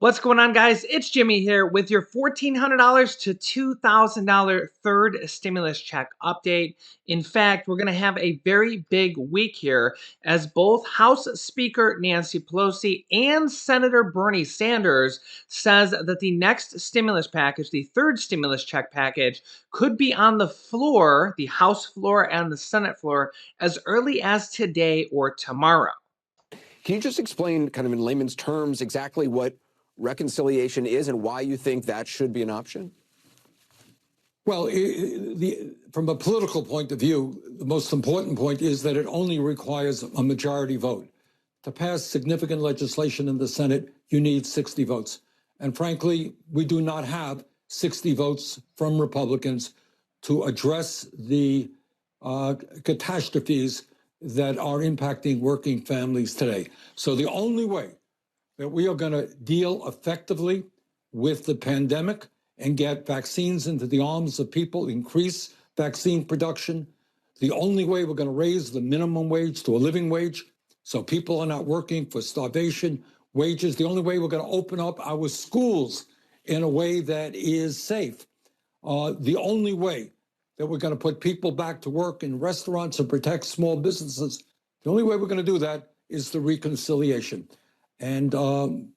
What's going on, guys? It's Jimmy here with your $1,400 to $2,000 third stimulus check update. In fact, we're going to have a very big week here as both House Speaker Nancy Pelosi and Senator Bernie Sanders says that the next stimulus package, the third stimulus check package, could be on the floor, the House floor and the Senate floor, as early as today or tomorrow. Can you just explain, kind of in layman's terms, exactly what reconciliation is and why you think that should be an option? Well, from a political point of view, the most important point is that it only requires a majority vote. To pass significant legislation in the Senate, you need 60 votes. And frankly, we do not have 60 votes from Republicans to address the catastrophes that are impacting working families today. So the only way that we are going to deal effectively with the pandemic and get vaccines into the arms of people, increase vaccine production, the only way we're going to raise the minimum wage to a living wage so people are not working for starvation wages, the only way we're going to open up our schools in a way that is safe, the only way that we're going to put people back to work in restaurants and protect small businesses, the only way we're going to do that is the reconciliation. And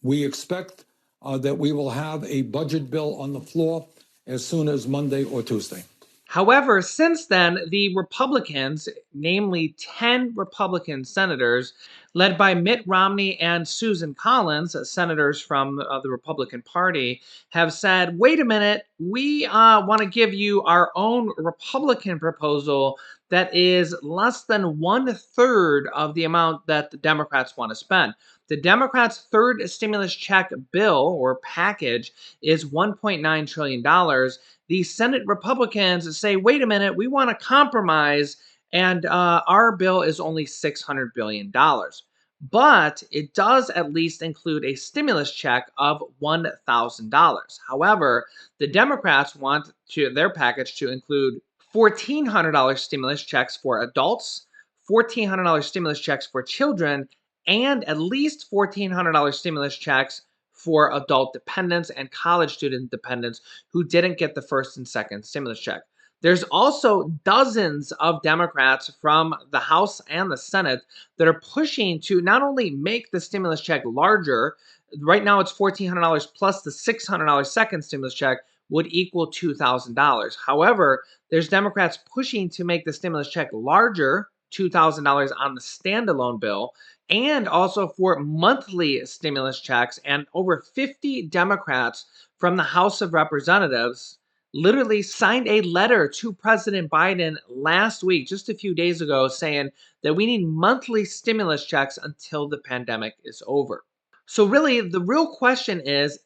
we expect that we will have a budget bill on the floor as soon as Monday or Tuesday. However, since then, the Republicans, namely 10 Republican senators, led by Mitt Romney and Susan Collins, senators from the Republican Party, have said, wait a minute, we want to give you our own Republican proposal that is less than 1/3 of the amount that the Democrats want to spend. The Democrats' third stimulus check bill or package is $1.9 trillion. The Senate Republicans say, wait a minute, we want to compromise, and our bill is only $600 billion. But it does at least include a stimulus check of $1,000. However, the Democrats want their package to include $1,400 stimulus checks for adults, $1,400 stimulus checks for children, and at least $1,400 stimulus checks for adult dependents and college student dependents who didn't get the first and second stimulus check. There's also dozens of Democrats from the House and the Senate that are pushing to not only make the stimulus check larger. Right now it's $1,400 plus the $600 second stimulus check would equal $2,000. However, there's Democrats pushing to make the stimulus check larger, $2,000 on the standalone bill, and also for monthly stimulus checks. And over 50 Democrats from the House of Representatives literally signed a letter to President Biden last week, just a few days ago, saying that we need monthly stimulus checks until the pandemic is over. So really, the real question is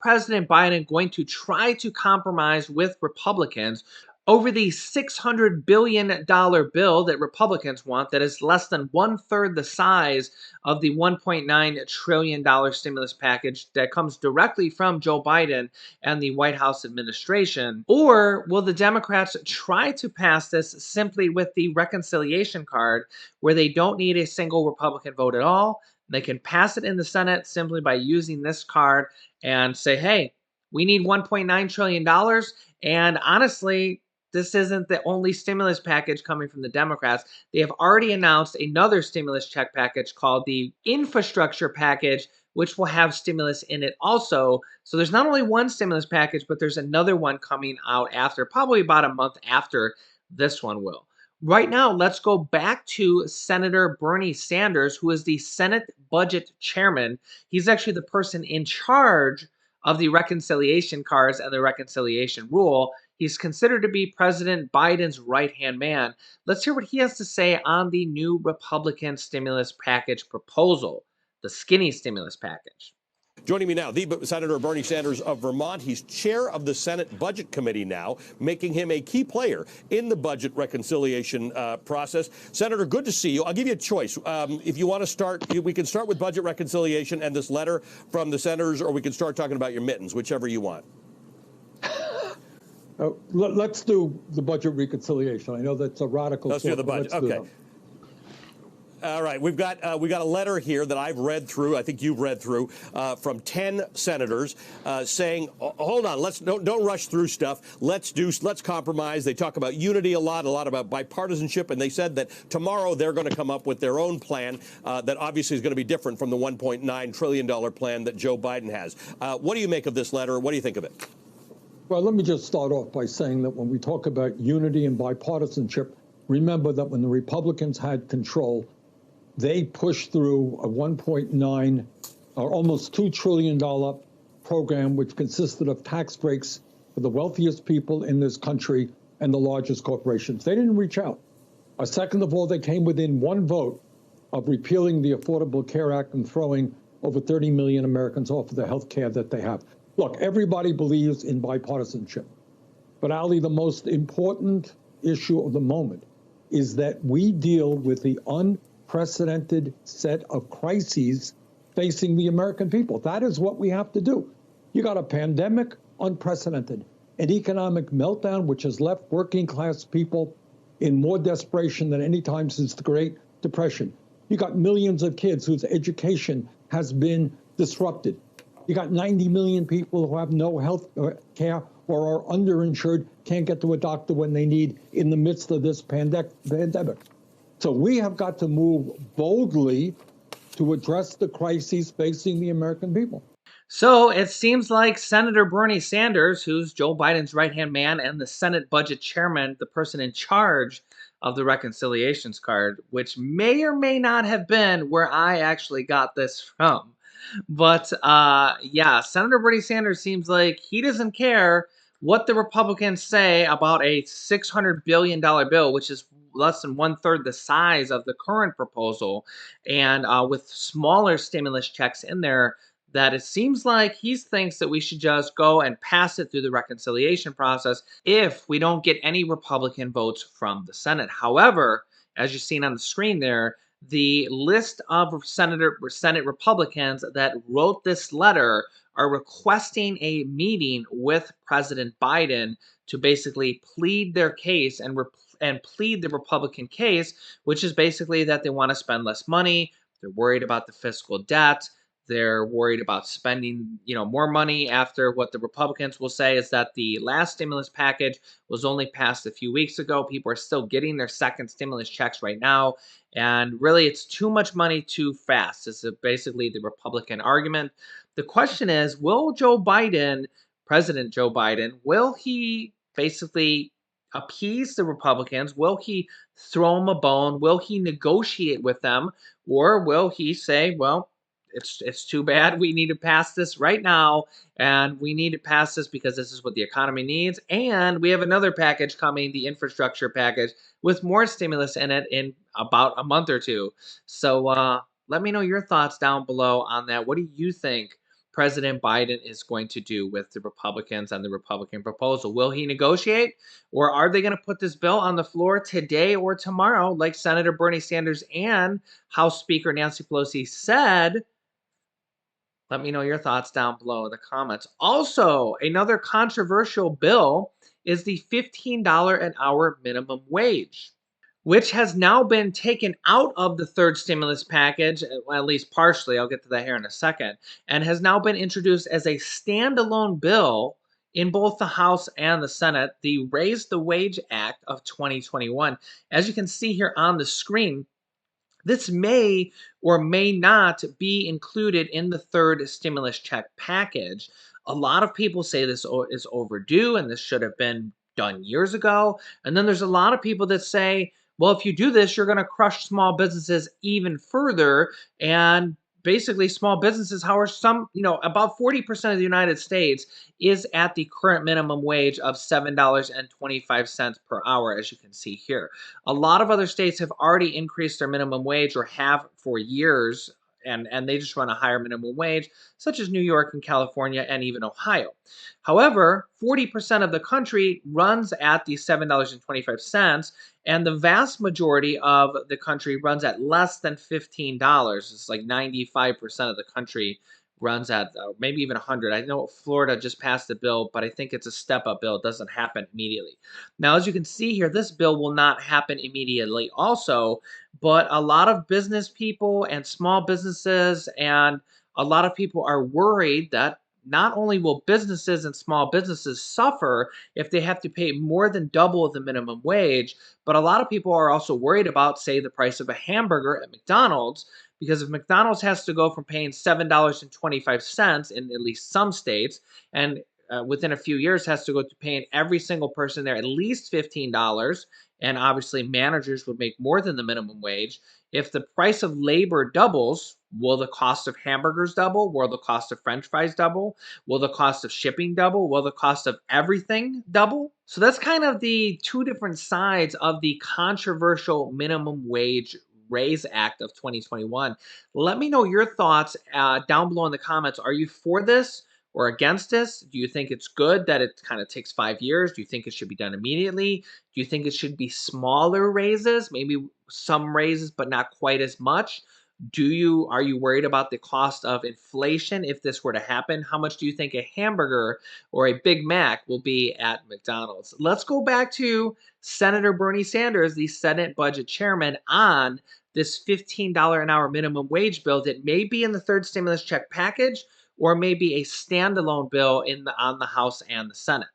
President Biden going to try to compromise with Republicans over the $600 billion bill that Republicans want that is less than 1/3 the size of the $1.9 trillion stimulus package that comes directly from Joe Biden and the White House administration? Or will the Democrats try to pass this simply with the reconciliation card where they don't need a single Republican vote at all? They can pass it in the Senate simply by using this card and say, hey, we need $1.9 trillion. And honestly, this isn't the only stimulus package coming from the Democrats. They have already announced another stimulus check package called the infrastructure package, which will have stimulus in it also. So there's not only one stimulus package, but there's another one coming out after, probably about a month after this one will. Right now, let's go back to Senator Bernie Sanders, who is the Senate Budget Chairman. He's actually the person in charge of the reconciliation cards and the reconciliation rule. He's considered to be President Biden's right-hand man. Let's hear what he has to say on the new Republican stimulus package proposal, the skinny stimulus package. Joining me now, Senator Bernie Sanders of Vermont. He's chair of the Senate Budget Committee now, making him a key player in the budget reconciliation process. Senator, good to see you. I'll give you a choice. If you want to start, we can start with budget reconciliation and this letter from the senators, or we can start talking about your mittens, whichever you want. Let's do the budget reconciliation. I know that's a radical. Let's do the budget. Okay. All right, we got a letter here that I've read through. I think you've read through from 10 senators saying, "Hold on, don't rush through stuff. Let's compromise." They talk about unity a lot about bipartisanship, and they said that tomorrow they're going to come up with their own plan that obviously is going to be different from the $1.9 trillion plan that Joe Biden has. What do you make of this letter? What do you think of it? Well, let me just start off by saying that when we talk about unity and bipartisanship, remember that when the Republicans had control, they pushed through a 1.9 or almost $2 trillion program, which consisted of tax breaks for the wealthiest people in this country and the largest corporations. They didn't reach out. Second of all, they came within one vote of repealing the Affordable Care Act and throwing over 30 million Americans off of the health care that they have. Look, everybody believes in bipartisanship. But Ali, the most important issue of the moment is that we deal with the unprecedented set of crises facing the American people. That is what we have to do. You got a pandemic, unprecedented, an economic meltdown, which has left working class people in more desperation than any time since the Great Depression. You got millions of kids whose education has been disrupted. You got 90 million people who have no health care or are underinsured, can't get to a doctor when they need in the midst of this pandemic. So we have got to move boldly to address the crises facing the American people. So it seems like Senator Bernie Sanders, who's Joe Biden's right-hand man and the Senate Budget Chairman, the person in charge of the reconciliations card, which may or may not have been where I actually got this from. But yeah, Senator Bernie Sanders seems like he doesn't care what the Republicans say about a $600 billion bill, which is less than one-third the size of the current proposal, and with smaller stimulus checks in there, that it seems like he thinks that we should just go and pass it through the reconciliation process if we don't get any Republican votes from the Senate. However, as you've seen on the screen there, the list of Senate Republicans that wrote this letter are requesting a meeting with President Biden to basically plead their case and plead the Republican case, which is basically that they want to spend less money, they're worried about the fiscal debt, they're worried about spending, more money after what the Republicans will say is that the last stimulus package was only passed a few weeks ago. People are still getting their second stimulus checks right now. And really, it's too much money too fast. This is basically the Republican argument. The question is, President Joe Biden, will he basically appease the Republicans? Will he throw them a bone? Will he negotiate with them? Or will he say, well, it's too bad. We need to pass this right now, and we need to pass this because this is what the economy needs. And we have another package coming, the infrastructure package, with more stimulus in it in about a month or two. So let me know your thoughts down below on that. What do you think President Biden is going to do with the Republicans and the Republican proposal? Will he negotiate, or are they going to put this bill on the floor today or tomorrow, like Senator Bernie Sanders and House Speaker Nancy Pelosi said? Let me know your thoughts down below in the comments. Also, another controversial bill is the $15 an hour minimum wage, which has now been taken out of the third stimulus package, well, at least partially. I'll get to that here in a second, and has now been introduced as a standalone bill in both the House and the Senate, the Raise the Wage Act of 2021. As you can see here on the screen, this may or may not be included in the third stimulus check package. A lot of people say this is overdue and this should have been done years ago. And then there's a lot of people that say, well, if you do this, you're going to crush small businesses even further. And basically, small businesses, however, about 40% of the United States is at the current minimum wage of $7.25 per hour, as you can see here. A lot of other states have already increased their minimum wage or have for years, and they just run a higher minimum wage, such as New York and California and even Ohio. However, 40% of the country runs at the $7.25, and the vast majority of the country runs at less than $15. It's like 95% of the country runs at maybe even 100. I know Florida just passed a bill, but I think it's a step up bill. It doesn't happen immediately. Now, as you can see here, this bill will not happen immediately also, but a lot of business people and small businesses and a lot of people are worried that not only will businesses and small businesses suffer if they have to pay more than double the minimum wage, but a lot of people are also worried about, say, the price of a hamburger at McDonald's, because if McDonald's has to go from paying $7.25 in at least some states, and within a few years has to go to paying every single person there at least $15, and obviously managers would make more than the minimum wage. If the price of labor doubles, will the cost of hamburgers double? Will the cost of French fries double? Will the cost of shipping double? Will the cost of everything double? So that's kind of the two different sides of the controversial minimum wage raise act of 2021. Let me know your thoughts down below in the comments. Are you for this or against this? Do you think it's good that it kind of takes 5 years? Do you think it should be done immediately? Do you think it should be smaller raises, maybe some raises, but not quite as much? Are you worried about the cost of inflation if this were to happen? How much do you think a hamburger or a Big Mac will be at McDonald's? Let's go back to Senator Bernie Sanders, the Senate Budget Chairman, on this $15 an hour minimum wage bill that may be in the third stimulus check package or maybe a standalone bill on the House and the Senate.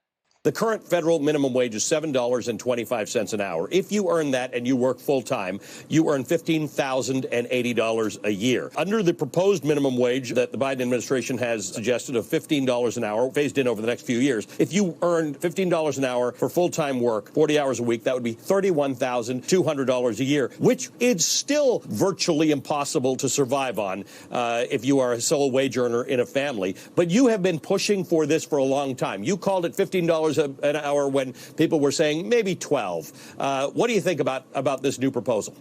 The current federal minimum wage is $7.25 an hour. If you earn that and you work full time, you earn $15,080 a year. Under the proposed minimum wage that the Biden administration has suggested of $15 an hour, phased in over the next few years, if you earned $15 an hour for full time work, 40 hours a week, that would be $31,200 a year, which is still virtually impossible to survive on if you are a sole wage earner in a family. But you have been pushing for this for a long time. You called it $15 an hour when people were saying maybe 12. What do you think about this new proposal?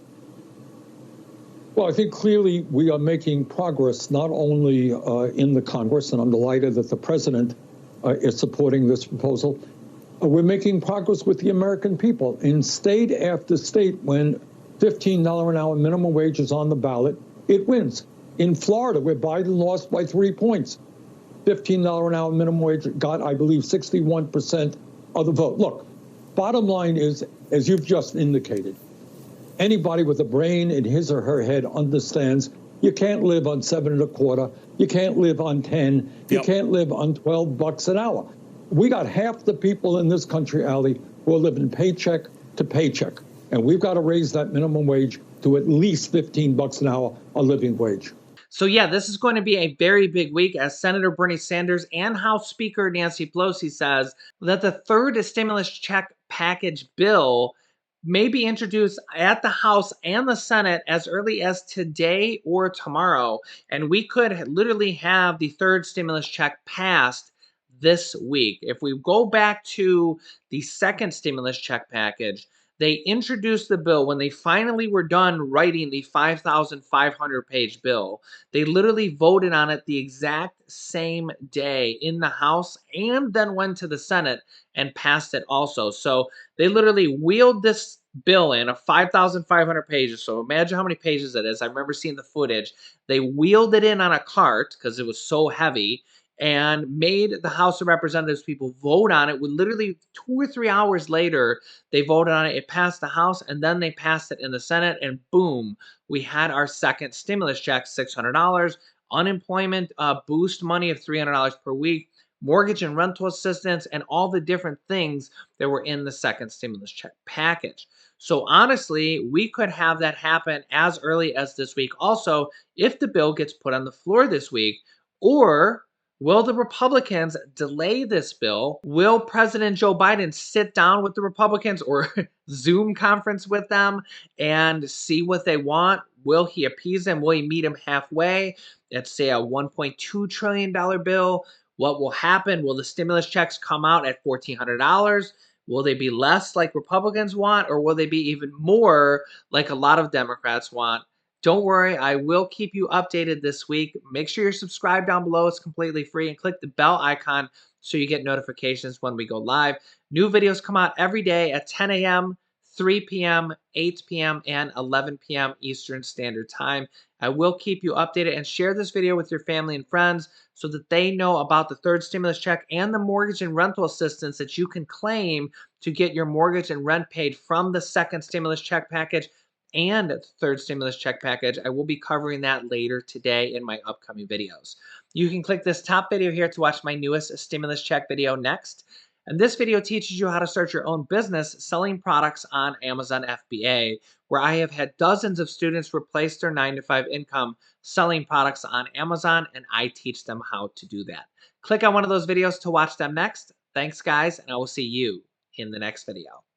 Well, I think clearly we are making progress not only in the Congress, and I'm delighted that the president is supporting this proposal. We're making progress with the American people. In state after state, when $15 an hour minimum wage is on the ballot, it wins. In Florida, where Biden lost by 3 points, $15 an hour minimum wage got, I believe, 61% of the vote. Look, bottom line is, as you've just indicated, anybody with a brain in his or her head understands you can't live on $7.25. You can't live on 10. You can't live on $12 an hour. We got half the people in this country, Ali, who are living paycheck to paycheck. And we've got to raise that minimum wage to at least $15 an hour, a living wage. So yeah, this is going to be a very big week as Senator Bernie Sanders and House Speaker Nancy Pelosi says that the third stimulus check package bill may be introduced at the House and the Senate as early as today or tomorrow. And we could literally have the third stimulus check passed this week. If we go back to the second stimulus check package, they introduced the bill when they finally were done writing the 5,500 page bill. They literally voted on it the exact same day in the House and then went to the Senate and passed it also. So they literally wheeled this bill in of 5,500 pages. So imagine how many pages it is. I remember seeing the footage. They wheeled it in on a cart because it was so heavy and made the House of Representatives people vote on it. With literally 2 or 3 hours later, they voted on it. It passed the House, and then they passed it in the Senate, and boom, we had our second stimulus check, $600, unemployment boost money of $300 per week, mortgage and rental assistance, and all the different things that were in the second stimulus check package. So honestly, we could have that happen as early as this week also if the bill gets put on the floor this week. Or will the Republicans delay this bill? Will President Joe Biden sit down with the Republicans or Zoom conference with them and see what they want? Will he appease them? Will he meet them halfway? Let's say a $1.2 trillion bill. What will happen? Will the stimulus checks come out at $1,400? Will they be less like Republicans want, or will they be even more like a lot of Democrats want? Don't worry, I will keep you updated this week. Make sure you're subscribed down below. It's completely free. And click the bell icon so you get notifications when we go live. New videos come out every day at 10 a.m., 3 p.m., 8 p.m., and 11 p.m. Eastern Standard Time. I will keep you updated, and share this video with your family and friends so that they know about the third stimulus check and the mortgage and rental assistance that you can claim to get your mortgage and rent paid from the second stimulus check package and the third stimulus check package. I will be covering that later today in my upcoming videos. You can click this top video here to watch my newest stimulus check video next. And this video teaches you how to start your own business selling products on Amazon FBA, where I have had dozens of students replace their 9-to-5 income selling products on Amazon, and I teach them how to do that. Click on one of those videos to watch them next. Thanks, guys, and I will see you in the next video.